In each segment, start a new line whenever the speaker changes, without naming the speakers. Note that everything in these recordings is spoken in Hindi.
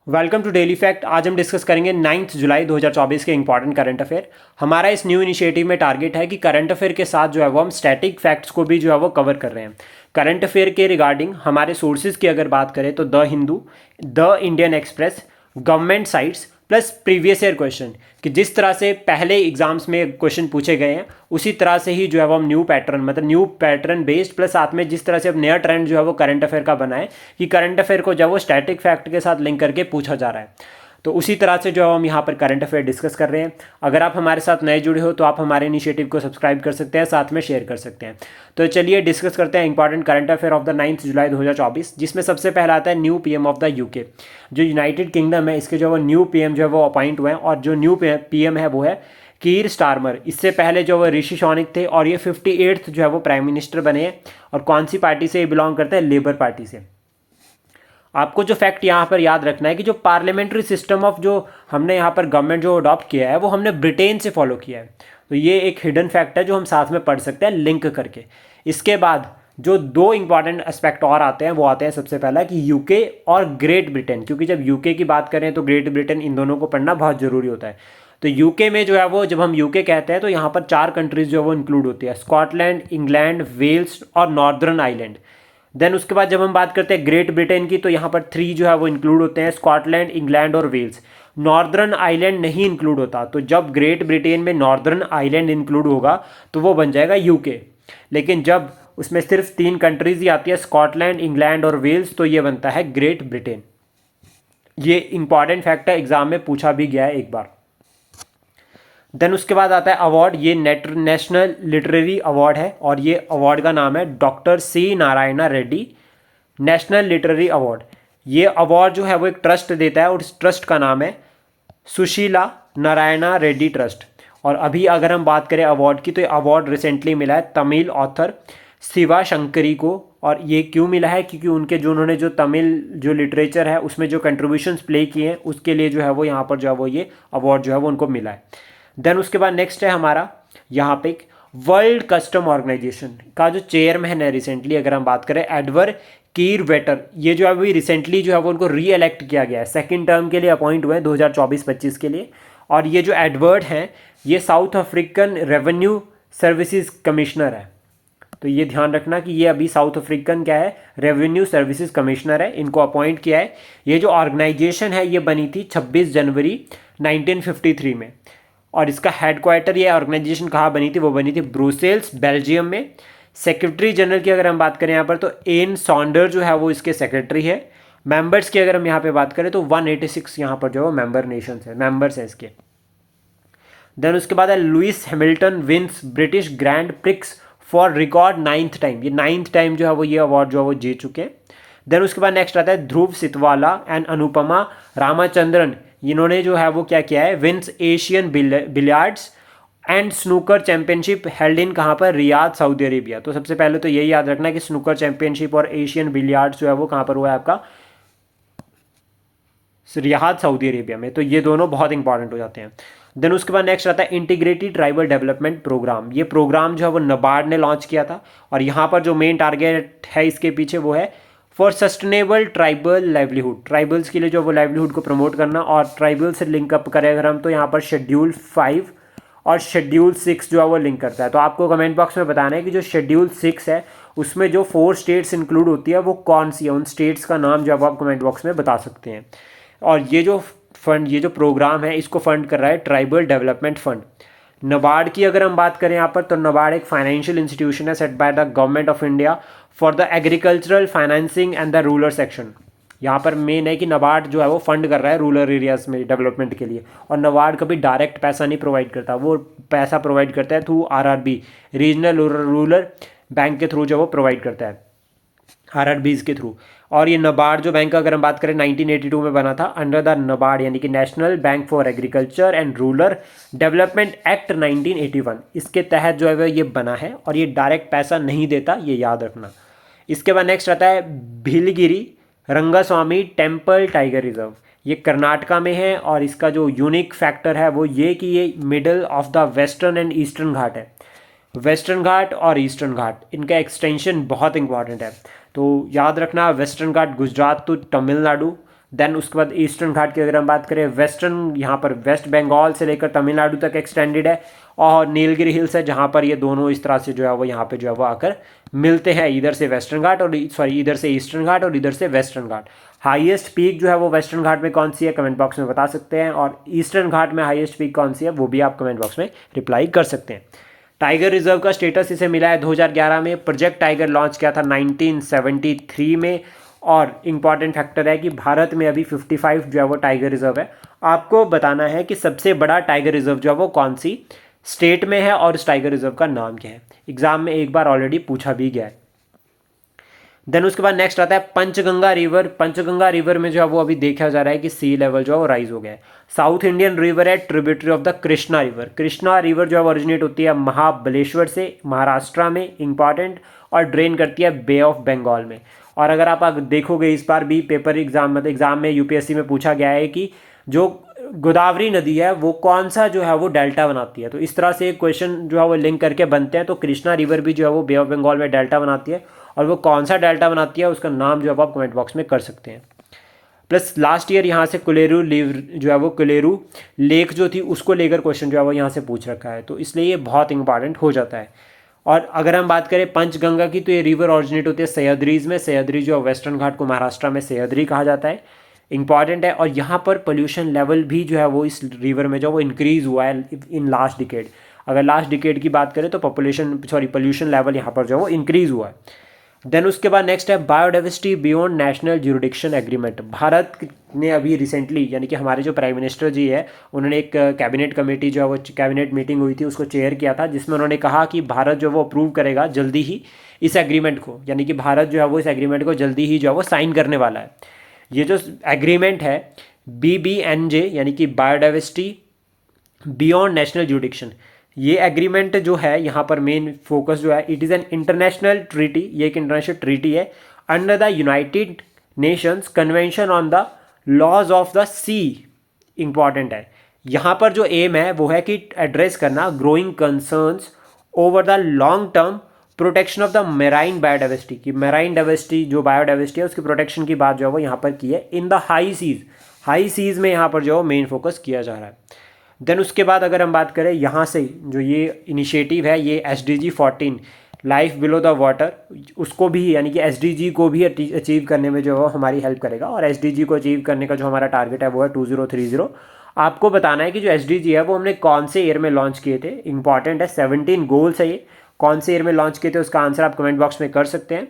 Welcome to daily fact. आज हम डिस्कस करेंगे 9 जुलाई 2024 के इंपॉर्टेंट करंट अफेयर। हमारा इस न्यू इनिशिएटिव में टारगेट है कि करंट अफेयर के साथ जो है वो हम स्टैटिक फैक्ट्स को भी जो है वो कवर कर रहे हैं। करंट अफेयर के रिगार्डिंग हमारे सोर्सेज की अगर बात करें तो the Hindu, the Indian express, government sites plus previous year question, कि जिस तरह से पहले एग्जाम्स में क्वेश्चन पूछे गए हैं उसी तरह से ही जो है वो हम न्यू पैटर्न मतलब न्यू पैटर्न बेस्ड प्लस साथ में जिस तरह से अब नया ट्रेंड जो है वो करंट अफेयर का बना है कि करंट अफेयर को जो है वो स्टैटिक फैक्ट के साथ लिंक करके पूछा जा रहा है। तो उसी तरह से जो है हम यहाँ पर करंट अफेयर डिस्कस कर रहे हैं। अगर आप हमारे साथ नए जुड़े हो तो आप हमारे इनिशिएटिव को सब्सक्राइब कर सकते हैं, साथ में शेयर कर सकते हैं। तो चलिए डिस्कस करते हैं important current affair of the 9 जुलाई 2024, जिसमें सबसे पहला आता है new PM of the UK. जो यूनाइटेड किंगडम है इसके जो वो न्यू पीएम जो है वो अपॉइंट हुए हैं और जो न्यू पीएम है वो है कीर स्टारमर। इससे पहले जो वो ऋषि सुनक थे और ये 58th जो है वो प्राइम मिनिस्टर बने हैं। और कौन सी पार्टी से ये बिलोंग करते हैं? लेबर पार्टी से। आपको जो फैक्ट यहाँ पर याद रखना है कि जो पार्लियामेंट्री सिस्टम ऑफ जो हमने यहाँ पर गवर्नमेंट जो अडॉप्ट किया है वो हमने ब्रिटेन से फॉलो किया है। तो ये एक हिडन फैक्ट है जो हम साथ में पढ़ सकते हैं लिंक करके। इसके बाद जो दो इंपॉर्टेंट एस्पेक्ट और आते हैं वो आते हैं सबसे पहला कि यूके और ग्रेट ब्रिटेन, क्योंकि जब यूके की बात करें तो ग्रेट ब्रिटेन, इन दोनों को पढ़ना बहुत ज़रूरी होता है। तो यूके में जो है वो जब हम यूके कहते हैं तो यहाँ पर 4 कंट्रीज जो है वो इंक्लूड होती है: स्कॉटलैंड, इंग्लैंड, वेल्स और नॉर्दर्न आइलैंड। देन उसके बाद जब हम बात करते हैं ग्रेट ब्रिटेन की तो यहाँ पर 3 जो है वो इंक्लूड होते हैं: स्कॉटलैंड, इंग्लैंड और वेल्स। नॉर्दर्न आइलैंड नहीं इंक्लूड होता। तो जब ग्रेट ब्रिटेन में नॉर्दर्न आइलैंड इंक्लूड होगा तो वो बन जाएगा यूके। लेकिन जब उसमें सिर्फ 3 कंट्रीज ही आती है, स्कॉटलैंड, इंग्लैंड और वेल्स, तो ये बनता है ग्रेट ब्रिटेन। ये इंपॉर्टेंट फैक्ट है, एग्जाम में पूछा भी गया है एक बार। देन उसके बाद आता है अवार्ड। ये नेशनल लिटरेरी अवार्ड है और ये अवार्ड का नाम है doctor C Narayana Reddy national literary award. ये अवार्ड जो है वो एक ट्रस्ट देता है और इस ट्रस्ट का नाम है सुशीला नारायणा रेड्डी ट्रस्ट। और अभी अगर हम बात करें अवार्ड की तो ये अवार्ड रिसेंटली मिला है तमिल ऑथर शिवा शंकरी को। और ये क्यों मिला है? क्योंकि उनके जो उन्होंने जो तमिल जो लिटरेचर है उसमें जो कंट्रीब्यूशंस प्ले किए हैं उसके लिए जो है वो यहाँ पर जो है वो ये अवार्ड जो है वो उनको मिला है। देन उसके बाद नेक्स्ट है हमारा यहाँ पे वर्ल्ड कस्टम ऑर्गेनाइजेशन का जो चेयरमैन है रिसेंटली अगर हम बात करें एडवर्ड कीर वेटर। ये जो है अभी रिसेंटली जो है वो उनको री इलेक्ट किया गया है, सेकंड टर्म के लिए अपॉइंट हुए हैं 2024-25 के लिए। और ये जो एडवर्ड हैं ये south African revenue services commissioner है। तो ये ध्यान रखना कि ये अभी साउथ अफ्रीकन क्या है, रेवेन्यू सर्विसेज कमिश्नर है, इनको अपॉइंट किया है। ये जो ऑर्गेनाइजेशन है ये बनी थी 26 जनवरी 1953 में। और इसका हेडक्वार्टर ये ऑर्गेनाइजेशन कहाँ बनी थी? वो बनी थी ब्रुसेल्स, बेल्जियम में। सेक्रेटरी जनरल की अगर हम बात करें यहाँ पर तो एन सॉन्डर जो है वो इसके सेक्रेटरी है। मेंबर्स की अगर हम यहाँ पे बात करें तो 186 यहाँ पर जो है मेंबर्स है इसके। देन उसके बाद है Lewis Hamilton wins British Grand Prix for record 9th time. ये 9th टाइम जो है वो ये अवार्ड जो है वो जीत चुके हैं। देन उसके बाद नेक्स्ट आता है ध्रुव सितवाला एंड अनुपमा रामाचंद्रन। इन्होंने जो है वो क्या किया है, wins Asian billiards and snooker championship held in कहाँ पर? Riyadh, Saudi Arabia. तो सबसे पहले तो यही याद रखना कि स्नूकर चैंपियनशिप और एशियन बिलियर्ड्स जो है वो कहाँ पर हुआ है आपका? रियाद, सऊदी अरेबिया में। तो ये दोनों बहुत इंपॉर्टेंट हो जाते हैं। देन उसके बाद नेक्स्ट आता है इंटीग्रेटेड ट्राइबल डेवलपमेंट प्रोग्राम। ये प्रोग्राम जो है वो नबार्ड ने लॉन्च किया था और यहाँ पर जो मेन टारगेट है इसके पीछे वो है for sustainable tribal livelihood. Tribals के लिए जो वो लाइवलीहुड को प्रमोट करना। और ट्राइबल से लिंकअप करें अगर हम तो यहाँ पर शेड्यूल 5 और शेड्यूल 6 जो है वो लिंक करता है। तो आपको कमेंट बॉक्स में बताना है कि जो शेड्यूल 6 है उसमें जो 4 स्टेट्स इंक्लूड होती है वो कौन सी है। उन स्टेट्स का नाम जो आप कमेंट बॉक्स में बता सकते हैं। और ये जो फंड, ये जो प्रोग्राम है इसको फंड कर रहा है ट्राइबल डेवलपमेंट फंड। नबार्ड की अगर हम बात करें यहाँ पर तो नबार्ड एक फाइनेंशियल इंस्टीट्यूशन है set by the government of India for the agricultural financing and the rural section. यहाँ पर मेन है कि नबार्ड जो है वो फंड कर रहा है रूरल एरियाज में डेवलपमेंट के लिए। और नबार्ड कभी डायरेक्ट पैसा नहीं प्रोवाइड करता, वो पैसा प्रोवाइड करता है through RRB, regional rural bank के थ्रू जो वो प्रोवाइड करता है, आरआरबीज के थ्रू। और ये नबार्ड जो बैंक अगर हम बात करें 1982 में बना था अंडर द नबार्ड यानी कि national bank for agriculture and rural development act 1981। इसके तहत जो है वो ये बना है और ये डायरेक्ट पैसा नहीं देता, ये याद रखना। इसके बाद नेक्स्ट आता है भीलगिरी रंगास्वामी टेम्पल टाइगर रिजर्व। ये कर्नाटका में है और इसका जो यूनिक फैक्टर है वो ये कि ये middle of the western and eastern ghat है। वेस्टर्न घाट और ईस्टर्न घाट इनका एक्सटेंशन बहुत इंपॉर्टेंट है। तो याद रखना western Ghat Gujarat to Tamil Nadu, then उसके बाद ईस्टर्न घाट की अगर हम बात करें, वेस्टर्न यहाँ पर वेस्ट बंगाल से लेकर तमिलनाडु तक एक्सटेंडेड है, और नीलगिरी हिल्स है जहाँ पर ये दोनों इस तरह से जो है वो यहाँ पे जो है वो आकर मिलते हैं, इधर से वेस्टर्न घाट और इधर से ईस्टर्न घाट और इधर से वेस्टर्न घाट। हाईएस्ट पीक जो है वो वेस्टर्न घाट में कौन सी है, कमेंट बॉक्स में बता सकते हैं, और ईस्टर्न घाट में हाईएस्ट पीक कौन सी है वो भी आप कमेंट बॉक्स में रिप्लाई कर सकते हैं। टाइगर रिजर्व का स्टेटस इसे मिला है 2011 में। प्रोजेक्ट टाइगर लॉन्च किया था 1973 में, और इम्पॉर्टेंट फैक्टर है कि भारत में अभी 55 जो है वो टाइगर रिजर्व है। आपको बताना है कि सबसे बड़ा टाइगर रिजर्व जो है वो कौन सी स्टेट में है और उस टाइगर रिजर्व का नाम क्या है। एग्जाम में एक बार ऑलरेडी पूछा भी गया है। देन उसके बाद नेक्स्ट आता है पंचगंगा रिवर। पंचगंगा रिवर में जो है वो अभी देखा जा रहा है कि सी लेवल जो है वो राइज हो गया है। साउथ इंडियन रिवर है, tributary of the Krishna river. Krishna river जो है वो ओरिजिनेट होती है महाबलेश्वर से, महाराष्ट्र में, इंपॉर्टेंट, और ड्रेन करती है बे ऑफ बंगाल में। और अगर आप देखोगे इस बार भी पेपर एग्जाम में यूपीएससी में पूछा गया है कि जो गोदावरी नदी है वो कौन सा जो है वो डेल्टा बनाती है, तो इस तरह से क्वेश्चन जो है वो लिंक करके बनते हैं। तो कृष्णा रिवर भी जो है वो बे ऑफ बंगाल में डेल्टा बनाती है, और वो कौन सा डेल्टा बनाती है उसका नाम जो है आप कमेंट बॉक्स में कर सकते हैं। प्लस लास्ट ईयर यहाँ से कुलेरू जो है वो कुलेरू लेक जो थी उसको लेकर क्वेश्चन जो है वो यहाँ से पूछ रखा है, तो इसलिए ये बहुत इंपॉर्टेंट हो जाता है। और अगर हम बात करें पंचगंगा की, तो ये रिवर ऑरिजिनेट होती है सह्याद्रीज में। सह्याद्री जो है वेस्टर्न घाट को महाराष्ट्र में सह्याद्री कहा जाता है, इंपॉर्टेंट है। और यहाँ पर पोल्यूशन लेवल भी जो है वो इस रिवर में जो वो इंक्रीज़ हुआ है इन लास्ट डिकेड। अगर लास्ट डिकेड की बात करें तो पोल्यूशन लेवल यहाँ पर जो है वो इंक्रीज़ हुआ है। देन उसके बाद नेक्स्ट है biodiversity beyond national jurisdiction agreement. Bharat ने अभी रिसेंटली, यानी कि हमारे जो प्राइम मिनिस्टर जी है, उन्होंने एक कैबिनेट कमेटी जो है वो कैबिनेट मीटिंग हुई थी उसको चेयर किया था, जिसमें उन्होंने कहा कि भारत जो वो अप्रूव करेगा जल्दी ही इस एग्रीमेंट को, यानी कि भारत जो है वो इस एग्रीमेंट को जल्दी ही जो है वो साइन करने वाला है। ये जो एग्रीमेंट है BBNJ, यानी कि बायोडाइवर्सिटी बियॉन्ड नेशनल ज्यूरिडिक्शन, ये एग्रीमेंट जो है यहाँ पर मेन फोकस जो है, it is an international treaty, ये एक इंटरनेशनल ट्रीटी है under the United Nations convention on the laws of the sea. Important है, यहाँ पर जो एम है वो है कि एड्रेस करना growing concerns over the long term protection of the marine biodiversity, की मेराइन डाइवर्सिटी जो बायोडाइवर्सिटी है उसकी प्रोटेक्शन की बात जो है वो यहाँ पर की है in the high seas. High seas में यहाँ पर जो मेन फोकस किया जा रहा है। देन उसके बाद अगर हम बात करें यहाँ से जो ये इनिशिएटिव है, ये SDG 14 life below the water, उसको भी यानी कि SDG को भी अचीव करने में जो है हमारी हेल्प करेगा। और SDG को अचीव करने का जो हमारा टारगेट है वो है 2030। आपको बताना है कि जो SDG है वो हमने कौन से ईयर में लॉन्च किए थे। इंपॉर्टेंट है, 17 गोल्स है, ये कौन से ईयर में लॉन्च किए थे उसका आंसर आप कमेंट बॉक्स में कर सकते हैं।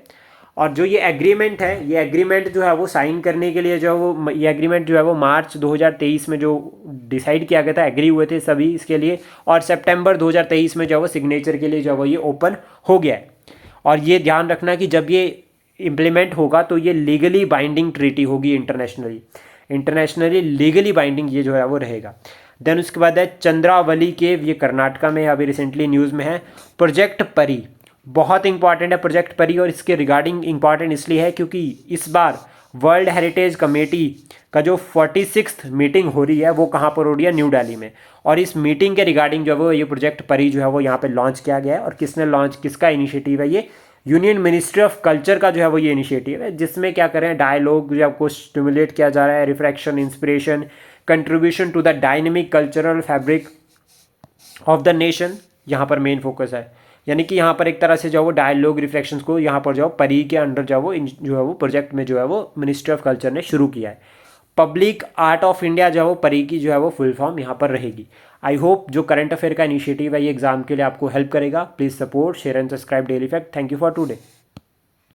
और जो ये एग्रीमेंट है, ये एग्रीमेंट जो है वो साइन करने के लिए जो है वो, ये एग्रीमेंट जो है वो मार्च 2023 में जो डिसाइड किया गया था, एग्री हुए थे सभी इसके लिए, और सितंबर 2023 में जो है वो सिग्नेचर के लिए जो है वो ये ओपन हो गया है। और ये ध्यान रखना कि जब ये इम्प्लीमेंट होगा तो ये लीगली बाइंडिंग ट्रीटी होगी, इंटरनेशनली लीगली बाइंडिंग ये जो है वो रहेगा। देन उसके बाद है चंद्रावली केव, ये कर्नाटका में अभी रिसेंटली न्यूज़ में है। प्रोजेक्ट परी बहुत इंपॉर्टेंट है, प्रोजेक्ट परी, और इसके रिगार्डिंग इंपॉर्टेंट इसलिए है क्योंकि इस बार वर्ल्ड हेरिटेज कमेटी का जो 46th मीटिंग हो रही है वो कहाँ पर हो रही है, न्यू दिल्ली में। और इस मीटिंग के रिगार्डिंग जो है वो ये प्रोजेक्ट परी जो है वो यहाँ पे लॉन्च किया गया है। और किसने लॉन्च, किसका इनिशिएटिव है ये, यूनियन मिनिस्ट्री ऑफ कल्चर का जो है वो ये इनिशिएटिव है, जिसमें क्या करें डायलॉग जो आपको स्टिमुलेट किया जा रहा है, reflection, inspiration, contribution to the dynamic cultural fabric of the nation, यहाँ पर मेन फोकस है। यानी कि यहाँ पर एक तरह से जो वो डायलॉग रिफ्लेक्शंस को यहाँ पर जो परी के अंडर जो है वो प्रोजेक्ट में जो है वो मिनिस्ट्री ऑफ कल्चर ने शुरू किया है। पब्लिक आर्ट ऑफ इंडिया जो है वो परी की जो है वो फुल फॉर्म यहाँ पर रहेगी। आई होप जो करंट अफेयर का इनिशिएटिव है ये एग्जाम के लिए आपको हेल्प करेगा। Please support, share and subscribe daily fact. Thank you for today.